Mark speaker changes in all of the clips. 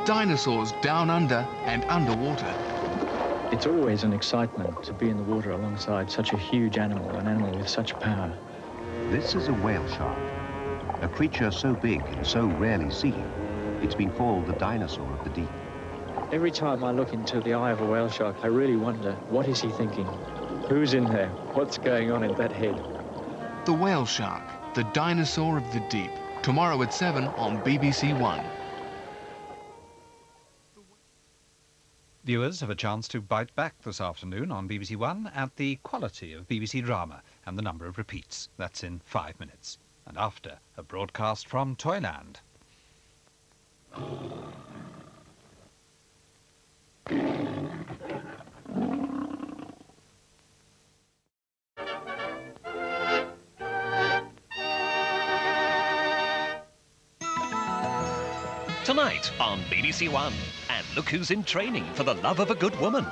Speaker 1: dinosaurs down under and underwater.
Speaker 2: It's always an excitement to be in the water alongside such a huge animal, an animal with such power.
Speaker 3: This is a whale shark, a creature so big and so rarely seen, it's been called the dinosaur of the deep.
Speaker 2: Every time I look into the eye of a whale shark, I really wonder, what is he thinking? Who's in there? What's going on in that head?
Speaker 1: The whale shark, the dinosaur of the deep. Tomorrow at 7 on BBC1.
Speaker 4: Viewers have a chance to bite back this afternoon on BBC One at the quality of BBC drama and the number of repeats. That's in 5 minutes. And after, a broadcast from Toyland.
Speaker 5: Tonight on BBC One. And look who's in training for the love of a good woman.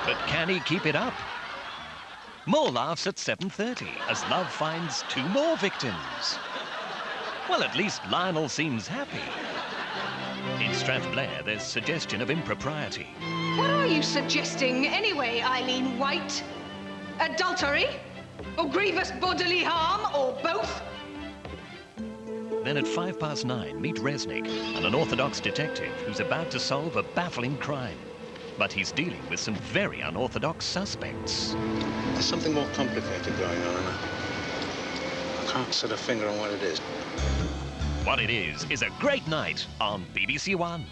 Speaker 5: But can he keep it up? More laughs at 7:30 as love finds 2 more victims. Well, at least Lionel seems happy. In Strathblair, there's suggestion of impropriety.
Speaker 6: What are you suggesting anyway, Eileen White? Adultery? Or grievous bodily harm? Or both?
Speaker 5: Then at 9:05, meet Resnick, an unorthodox detective who's about to solve a baffling crime. But he's dealing with some very unorthodox suspects.
Speaker 7: There's something more complicated going on. I can't set a finger on what it is.
Speaker 5: What it is a great night on BBC One.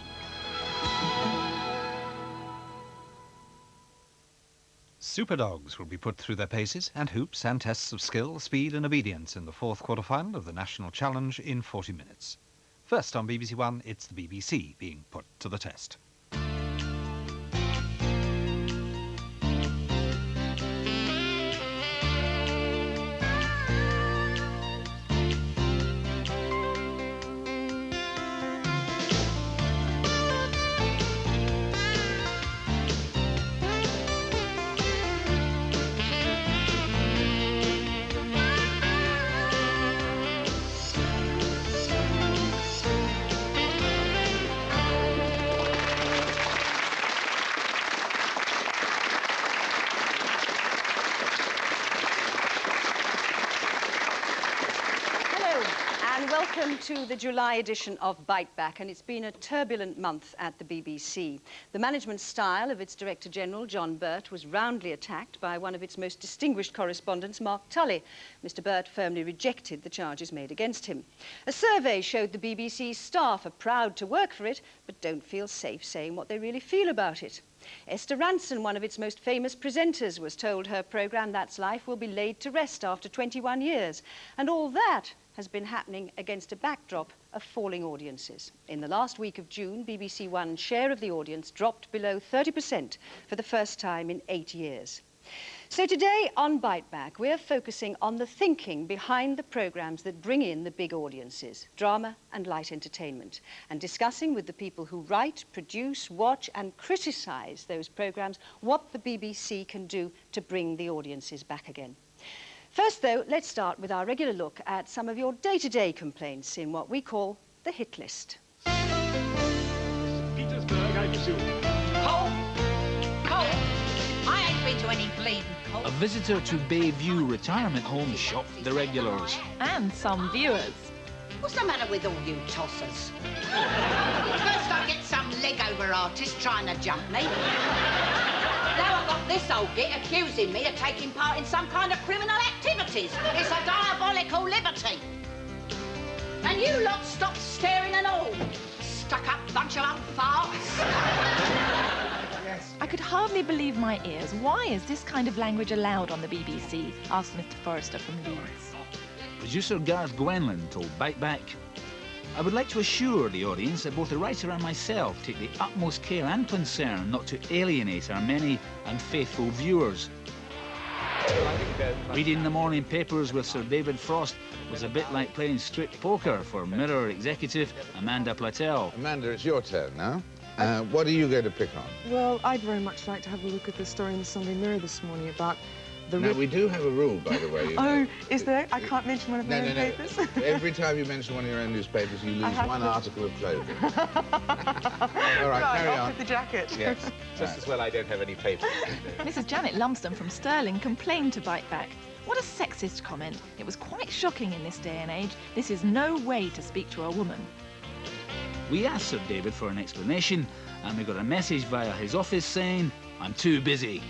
Speaker 4: Superdogs will be put through their paces and hoops and tests of skill, speed and obedience in the 4th quarter-final of the National Challenge in 40 minutes. First on BBC One, it's the BBC being put to the test.
Speaker 8: Welcome to the July edition of Biteback, and it's been a turbulent month at the BBC. The management style of its Director General, John Burt, was roundly attacked by one of its most distinguished correspondents, Mark Tully. Mr. Burt firmly rejected the charges made against him. A survey showed the BBC's staff are proud to work for it, but don't feel safe saying what they really feel about it. Esther Ranson, one of its most famous presenters, was told her programme That's Life will be laid to rest after 21 years. And all that has been happening against a backdrop of falling audiences. In the last week of June, BBC One's share of the audience dropped below 30% for the first time in 8 years. So today on Biteback, we're focusing on the thinking behind the programmes that bring in the big audiences, drama and light entertainment, and discussing with the people who write, produce, watch and criticise those programmes what the BBC can do to bring the audiences back again. First, though, let's start with our regular look at some of your day-to-day complaints in what we call the hit list.
Speaker 9: Petersburg, I presume.
Speaker 10: Cole? Cole? I ain't been to any bleeding Cole.
Speaker 11: A visitor to Bayview Retirement Home shocked the regulars.
Speaker 12: And some viewers.
Speaker 10: What's the matter with all you tossers? First I get some leg-over artist trying to jump me. Now I've got this old git accusing me of taking part in some kind of criminal activities. It's a diabolical liberty. And you lot stop staring and all. Stuck-up bunch of old farts.
Speaker 12: I could hardly believe my ears. Why is this kind of language allowed on the BBC? Asked Mr. Forrester from Leeds.
Speaker 11: Producer Gareth Gwenlyn told Biteback, I would like to assure the audience that both the writer and myself take the utmost care and concern not to alienate our many and faithful viewers. Reading the morning papers with Sir David Frost was a bit like playing strip poker for Mirror executive Amanda Platel.
Speaker 13: Amanda, it's your turn now. What are you going to pick on?
Speaker 14: Well, I'd very much like to have a look at the story in the Sunday Mirror this morning about
Speaker 9: Now, we do have a rule, by the way. You know.
Speaker 13: Is there? I can't mention one of my own papers?
Speaker 9: Every time you mention one of your own newspapers, you lose one article of clothing. All right, carry on.
Speaker 13: With the jacket.
Speaker 9: Yes,
Speaker 14: just as well I don't have any papers.
Speaker 12: Mrs. Janet Lumsden from Stirling complained to Biteback. What a sexist comment. It was quite shocking in this day and age. This is no way to speak to a woman.
Speaker 11: We asked Sir David for an explanation, and we got a message via his office saying, "I'm too busy."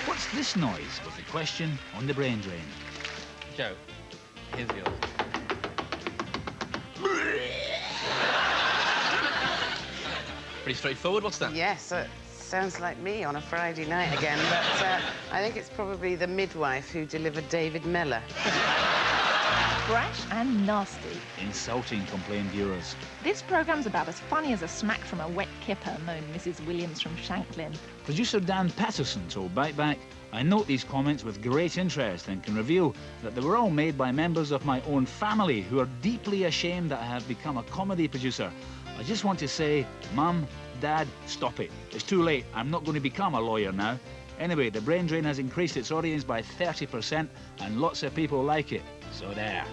Speaker 11: What's this noise? Was the question on the brain drain.
Speaker 14: Joe, here's yours. Pretty straightforward. What's that?
Speaker 15: Yes, sounds like me on a Friday night again, but I think it's probably the midwife who delivered David Mellor.
Speaker 12: Brash and nasty.
Speaker 11: Insulting, complain viewers.
Speaker 12: This programme's about as funny as a smack from a wet kipper, moaned Mrs. Williams from Shanklin.
Speaker 11: Producer Dan Patterson told Biteback, "I note these comments with great interest and can reveal that they were all made by members of my own family who are deeply ashamed that I have become a comedy producer. I just want to say, Mum, Dad, stop it. It's too late. I'm not going to become a lawyer now. Anyway, the brain drain has increased its audience by 30% and lots of people like it. So there."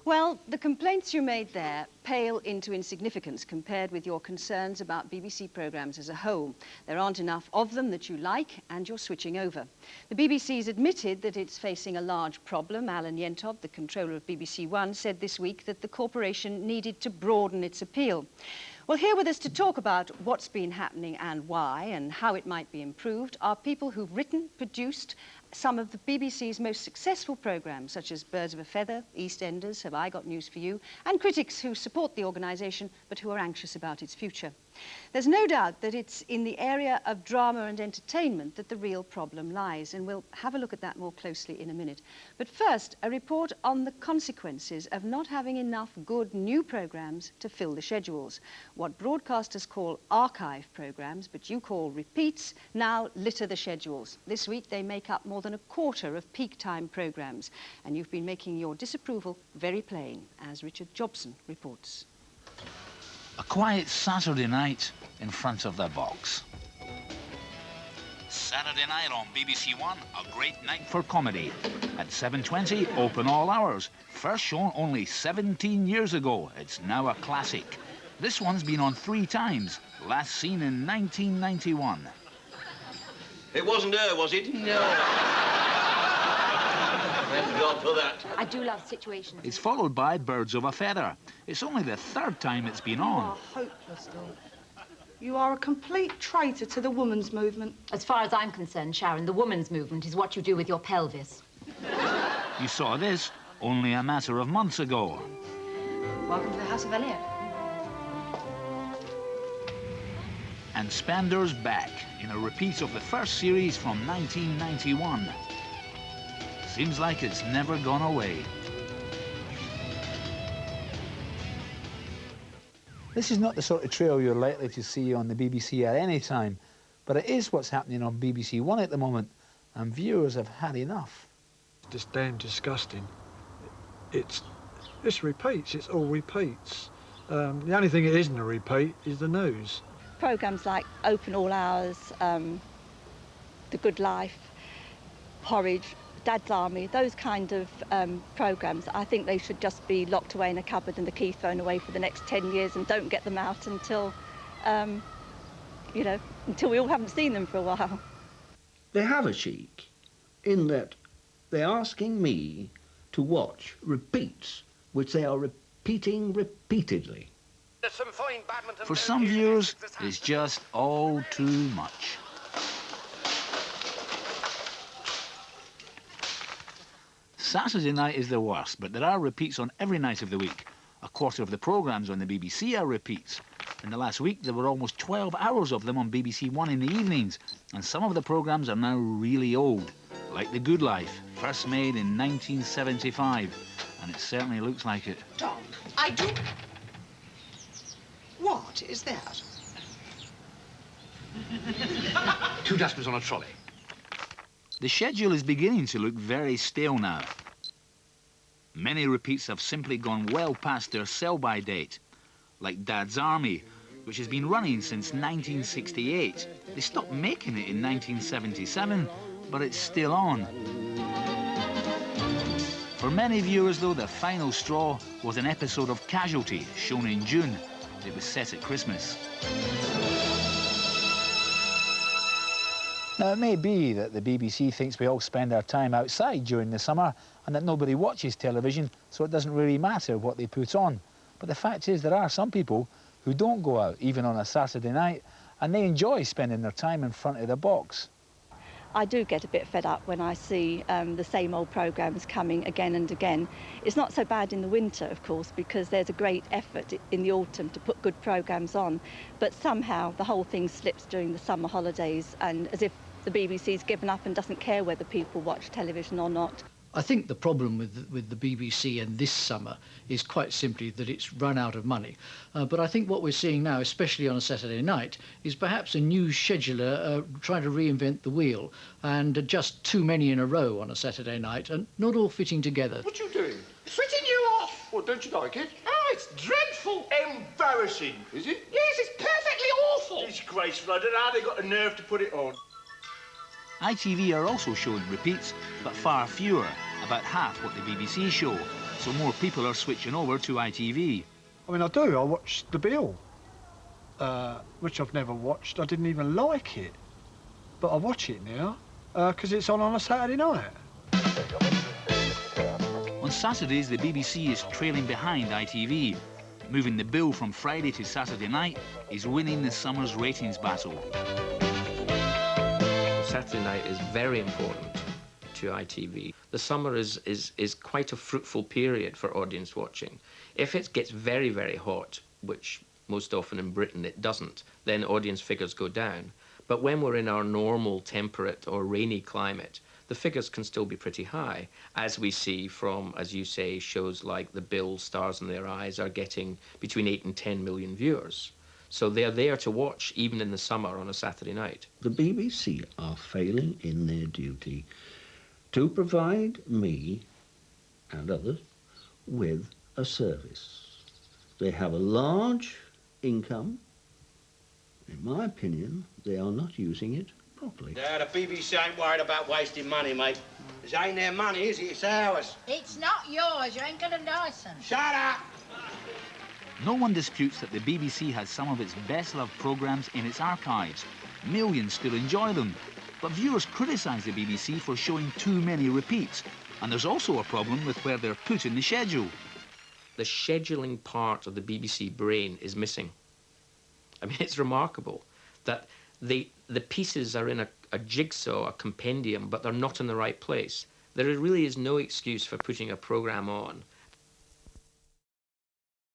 Speaker 8: Well, the complaints you made there pale into insignificance compared with your concerns about BBC programmes as a whole. There aren't enough of them that you like, and you're switching over. The BBC's admitted that it's facing a large problem. Alan Yentov, the controller of BBC1, said this week that the corporation needed to broaden its appeal. Well, here with us to talk about what's been happening and why and how it might be improved are people who've written, produced some of the BBC's most successful programmes, such as Birds of a Feather, EastEnders, Have I Got News for You, and critics who support the organisation but who are anxious about its future. There's no doubt that it's in the area of drama and entertainment that the real problem lies, and we'll have a look at that more closely in a minute. But first, a report on the consequences of not having enough good new programmes to fill the schedules. What broadcasters call archive programmes, but you call repeats, now litter the schedules. This week they make up more than a quarter of peak time programmes, and you've been making your disapproval very plain, as Richard Jobson reports.
Speaker 11: A quiet Saturday night in front of the box. Saturday night on BBC1, a great night for comedy. At 7:20, open all hours. First shown only 17 years ago. It's now a classic. This one's been on 3 times, last seen in 1991.
Speaker 16: It wasn't her, was it? No. Thank God for that.
Speaker 17: I do love situations.
Speaker 11: It's followed by Birds of a Feather. It's only the 3rd time it's been on.
Speaker 18: You are hopeless, Dawn. You are a complete traitor to the women's movement.
Speaker 17: As far as I'm concerned, Sharon, the women's movement is what you do with your pelvis.
Speaker 11: You saw this only a matter of months ago.
Speaker 17: Welcome to the House of Elliot.
Speaker 11: And Spender's back in a repeat of the first series from 1991. Seems like it's never gone away.
Speaker 19: This is not the sort of trail you're likely to see on the BBC at any time, but it is what's happening on BBC1 at the moment, and viewers have had enough.
Speaker 20: It's just damn disgusting. It's repeats, it's all repeats. The only thing it isn't a repeat is the news.
Speaker 21: Programmes like Open All Hours, The Good Life, Porridge, Dad's Army, those kind of programmes, I think they should just be locked away in a cupboard and the key thrown away for the next 10 years and don't get them out until, you know, until we all haven't seen them for a while.
Speaker 22: They have a cheek in that they're asking me to watch repeats, which they are repeating repeatedly.
Speaker 11: For some viewers, it's just all too much. Saturday night is the worst, but there are repeats on every night of the week. A quarter of the programmes on the BBC are repeats. In the last week, there were almost 12 hours of them on BBC1 in the evenings, and some of the programmes are now really old, like The Good Life, first made in 1975, and it certainly looks like it.
Speaker 23: Tom, I do... What is that?
Speaker 16: 2 dustbins on a trolley.
Speaker 11: The schedule is beginning to look very stale now. Many repeats have simply gone well past their sell-by date, like Dad's Army, which has been running since 1968. They stopped making it in 1977, but it's still on. For many viewers, though, the final straw was an episode of Casualty, shown in June. It was set at Christmas.
Speaker 19: Now, it may be that the BBC thinks we all spend our time outside during the summer and that nobody watches television, so it doesn't really matter what they put on. But the fact is, there are some people who don't go out, even on a Saturday night, and they enjoy spending their time in front of the box.
Speaker 21: I do get a bit fed up when I see the same old programmes coming again and again. It's not so bad in the winter, of course, because there's a great effort in the autumn to put good programmes on, but somehow the whole thing slips during the summer holidays, and as if the BBC's given up and doesn't care whether people watch television or not.
Speaker 1: I think the problem with the BBC and this summer is quite simply that it's run out of money. But I think what we're seeing now, especially on a Saturday night, is perhaps a new scheduler trying to reinvent the wheel, and just too many in a row on a Saturday night and not all fitting together.
Speaker 2: What you doing? Switching you off. Well, don't you like it? Oh, it's dreadful. Embarrassing. Is it? Yes, it's perfectly awful. Disgraceful. I don't know how they got the nerve to put it on.
Speaker 11: ITV are also showing repeats, but far fewer, about half what the BBC show, so more people are switching over to ITV.
Speaker 20: I mean, I do. I watch The Bill, which I've never watched. I didn't even like it, but I watch it now because it's on a Saturday night.
Speaker 11: On Saturdays, the BBC is trailing behind ITV. Moving The Bill from Friday to Saturday night is winning the summer's ratings battle.
Speaker 3: Saturday night is very important to ITV. The summer is quite a fruitful period for audience watching. If it gets very, very hot, which most often in Britain it doesn't, then audience figures go down. But when we're in our normal temperate or rainy climate, the figures can still be pretty high, as we see from, as you say, shows like The Bill, Stars in Their Eyes are getting between 8 and 10 million viewers. So they're there to watch even in the summer on a Saturday night.
Speaker 22: The BBC are failing in their duty to provide me and others with a service. They have a large income. In my opinion, they are not using it properly.
Speaker 16: Yeah, the BBC ain't worried about wasting money, mate. This ain't their money, is it? It's ours.
Speaker 10: It's not yours. You ain't got a licence.
Speaker 16: Shut up!
Speaker 11: No one disputes that the BBC has some of its best-loved programmes in its archives. Millions still enjoy them. But viewers criticise the BBC for showing too many repeats. And there's also a problem with where they're put in the schedule.
Speaker 3: The scheduling part of the BBC brain is missing. I mean, it's remarkable that the pieces are in a jigsaw, a compendium, but they're not in the right place. There really is no excuse for putting a programme on